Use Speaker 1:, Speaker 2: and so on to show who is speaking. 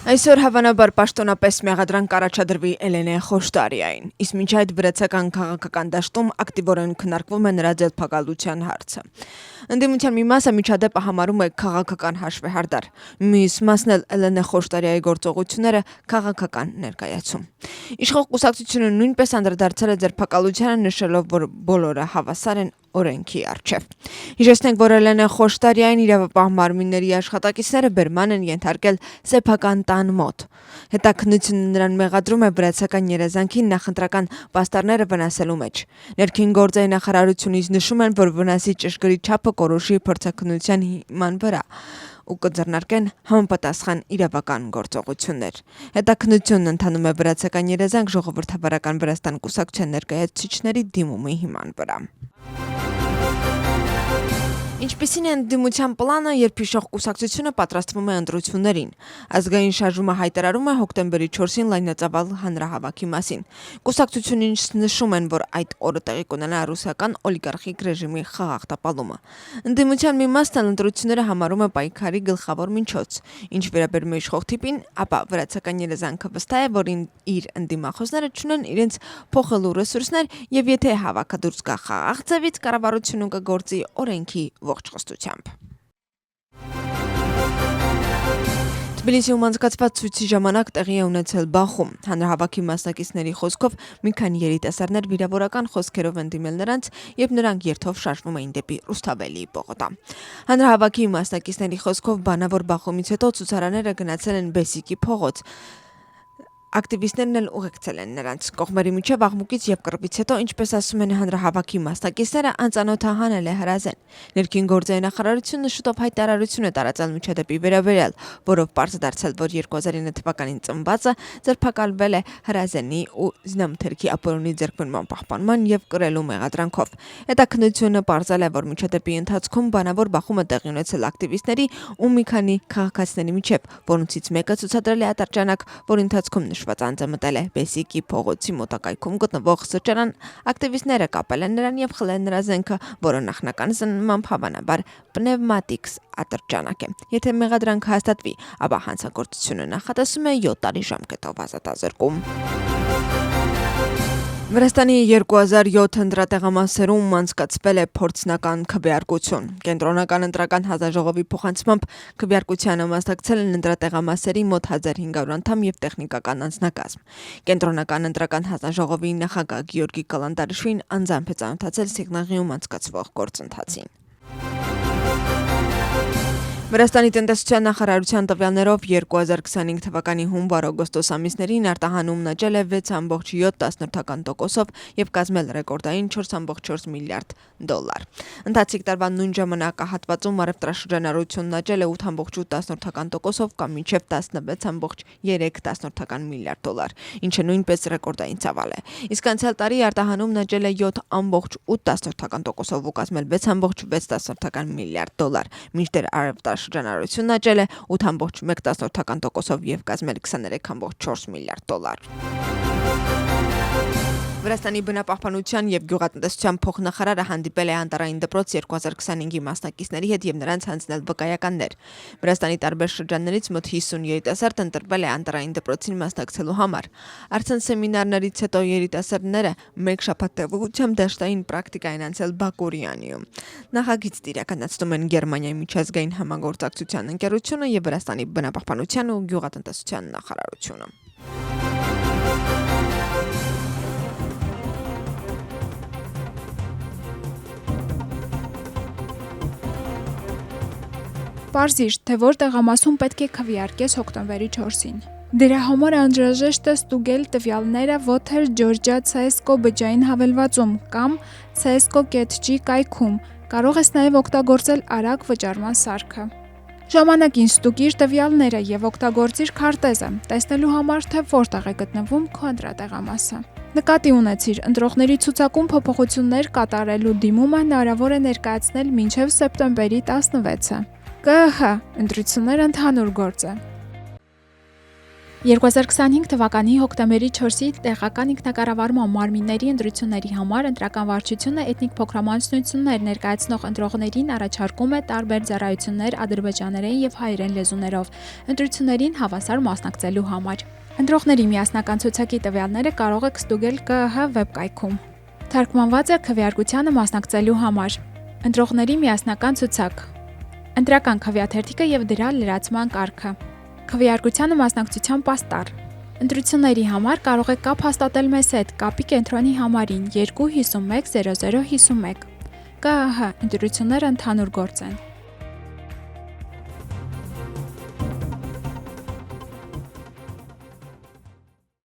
Speaker 1: Այսօր հավանաբար պաշտոնապես մեղադրանք կառաջադրվի Էլենե Խոշտարիային, իսկ մինչ այդ վրացական քաղաքական դաշտում ակտիվորեն քննարկվում է նրա ձերբակալության հարցը։ Ընդդիմության մի մասը միջադեպը համարում է քաղաքական հաշվեհարդար, մյուս մասն էլ Էլենե Խոշտարիայի գործողությունները քաղաքական ներկայացում։ Իշխող կուսակցությունը նույնպես անդրադարձել է ձերբակալությանը, նշելով, որ բոլորը հավասար են օրենքի առջև։ Հիշեցնենք, որ Էլենե Խոշտարիային իրավապահ մարմինների աշխատակիցները բերման են ենթարկել սեփական տան մոտ։ Հետաքննությունը նրան մեղադրում է վրացական երազանքին նախընտրական պաստառները վնասելու մեջ։ Ներքին գործերի նախարարությունից նշում են, որ վնասի ճշգրիտ չափը կորոշի փորձաքննության հիման վրա ու կձեռնարկեն համապատասխան իրավական գործողություններ։ Հետաքննությունն ընթանում է վրացական երազանք ժողովրդավարական Վրաստան կուսակցության ներկայացուցիչների դիմումի հիման վրա։ Ինչպիսին է ընդդիմության պլանը, երբ իշխող կուսակցությունը պատրաստվում է ընտրություններին։ Ազգային շարժումը հայտարարում է հոկտեմբերի 4-ին լայնածավալ հանրահավաքի մասին։ Կուսակցությունից նշում են, որ այդ օրը տեղի կունենա ռուսական օլիգարխիկ ռեժիմի խաղաղ տապալումը։ Ընդդիմության մի մասն ընտրությունները համարում է պայքարի գլխավոր միջոց։ Ինչ վերաբերում է իշխող թիպին, ապա վրացական երազանքը վստահ է, որ իր ընդդիմախոսները չունեն իրենց փոխելու ռեսուրսներ, եւ եթե հավաքը դուրս գա խաղաղ ձևից, կառավարությունը կգործի օրենքի ողջ խստությամբ։ Թբիլիսիում անցկացված ցույցի ժամանակ տեղի է ունեցել Բախում։ Հանրահավաքի մասնակիցների խոսքով մի քանի երիտասարդներ վիրավորական խոսքերով են դիմել նրանց, երբ նրանք երթով շարժվում էին դեպի Ռուսթավելի պողոտա։ Հանրահավաքի մասնակիցների խոսքով բանավոր բախումից հետո ցուցարարները գնացել են Բեսիկի փողոց։ Ակտիվիստներն էլ ուղեկցել են նրանց։ Կողմերի միջև աղմուկից եւ կռվից հետո, ինչպես ասում են հանրահավաքի մասնակիցները, անծանոթը հանել է հրազեն։ Ներքին գործերի նախարարությունը շուտով հայտարարություն է տարածել միջադեպի վերաբերյալ, որով պարզ դարձել, որ 2009 թվականին ծնվածը ձերբակալվել է հրազենի ու զինամթերքի ապօրինի ձեռքբերման պահպանման եւ կրելու մեղադրանքով։ Հետաքննությունը պարզել է, որ միջադեպի ընթացքում բանավոր բախում է տեղի ունեցել ակտիվիստների ու մի քանի քաղաքացիների միջև, որոնցից մեկը ցուցադրել է ատրճանակ, որի ընթացքում նշված անձը մտել է Բեսիկի փողոցի մոտակայքում գտնվող սրճարան, ակտիվիստները կապել են նրան եւ խլել նրա զենքը, որը նախնական զննմամբ հավանաբար պնևմատիկ ատրճանակ է։ Եթե մեղադրանքը հաստատվի, ապա հանցագործությունը նախատեսում է 7 տարի ժամկետով ազատազրկում։ Վրաստանի 2007 ընտրատեղամասերում անցկացվել է փորձնական քվեարկություն։ Կենտրոնական ընտրական հանձնաժողովի փոխանցմամբ քվեարկությանը մասնակցել են ընտրատեղամասերի մոտ 1500 անդամ եւ տեխնիկական անձնակազմ։ Կենտրոնական ընտրական հանձնաժողովի նախագահ Գեորգի Կալանդարիշվին անձամբ է ծանոթացել Սիգնաղիում անցկացվող գործընթացին։ Վրաստանի տնտեսության նախարարության տվյալներով 2025 թվականի հունվար-օգոստոս ամիսներին արտահանումն աճել է 6.7%-ով եւ կազմել ռեկորդային 4.4 միլիարդ դոլար։ Ընթացիկ տարվա նույն ժամանակահատվածում առևտրաշրջանառությունն աճել է 8.8%-ով կամ մինչև 16.3 միլիարդ դոլար, ինչը նույնպես ռեկորդային ծավալ է։ Իսկ անցյալ տարի արտահանումն աճել է 7.8%-ով ու կազմել 6.6 միլիարդ դոլար, մինչդեռ շրջանառությունն աճել է 8.1%-ով եւ կազմել 23.4 միլիարդ դոլար։ Վրաստանի բնապահպանության եւ գյուղատնտեսության փոխնախարարը հանդիպել է Անտարային դպրոց 2025-ի մասնակիցների հետ եւ նրանց հանձնել վկայականներ։ Վրաստանի տարբեր շրջաններից մոտ 50 երիտասարդ ընտրվել է Անտարային դպրոցին մասնակցելու համար։ Արդեն սեմինարներից հետո երիտասարդները մեկ շաբաթ տևությամբ դաշտային պրակտիկա են անցել Բակուրյանիում։ Նախագիծը իրականացնում են Գերմանիայի միջազգային համագործակցության ընկերությունը եւ Վրաստանի բնապահպանության ու գյուղատնտեսության նախարարությունը։
Speaker 2: Պարզիր, թե որ տեղամասում պետք է քվեարկես հոկտեմբերի 4-ին։ Դրա համար անհրաժեշտ է ստուգել տվյալները Water Georgia CSGO բջջային հավելվածում կամ CSGO.gr կայքում։ Կարող ես նաև օգտագործել արագ վճարման սարքը։ Ժամանակին ստուգիր տվյալները եւ օգտագործիր քարտեզը, տեսնելու համար, թե որտեղ է գտնվում քո ընտրատեղամասը։ Նկատի ունեցիր, ընտրողների ցուցակում փոփոխություններ կատարելու դիմումը հնարավոր է ներկայացնել մինչև սեպտեմբերի 16-ը։ ԿԸՀ ընտրությունները ընդհանուր գործ է։ 2025 թվականի հոկտեմբերի 4-ի տեղական ինքնակառավարման մարմինների ընտրությունների համար ընտրական վարչությունը էթնիկ փոքրամասնություններ ներկայացնող ընտրողներին առաջարկում է տարբեր ծառայություններ ադրբեջաներեն եւ հայերեն լեզուներով ընտրություններին հավասար մասնակցելու համար։ Ընտրողների միասնական ցուցակի տվյալները կարող եք ստուգել ԿԸՀ վեբկայքում։ Թարգմանված է քվեարկությանը մասնակցելու համար։ Ընտրողների միասնական ցուցակ։ Ընտրական քվեաթերթիկը եւ դրա լրացման կարգը։ Քվեարկությանը մասնակցության պաստառ։ Ընտրությունների համար կարող եք կապ հաստատել մեզ հետ կապի կենտրոնի համարին 251 0051։ ԿԸՀ ընտրությունները ընդհանուր գործ են։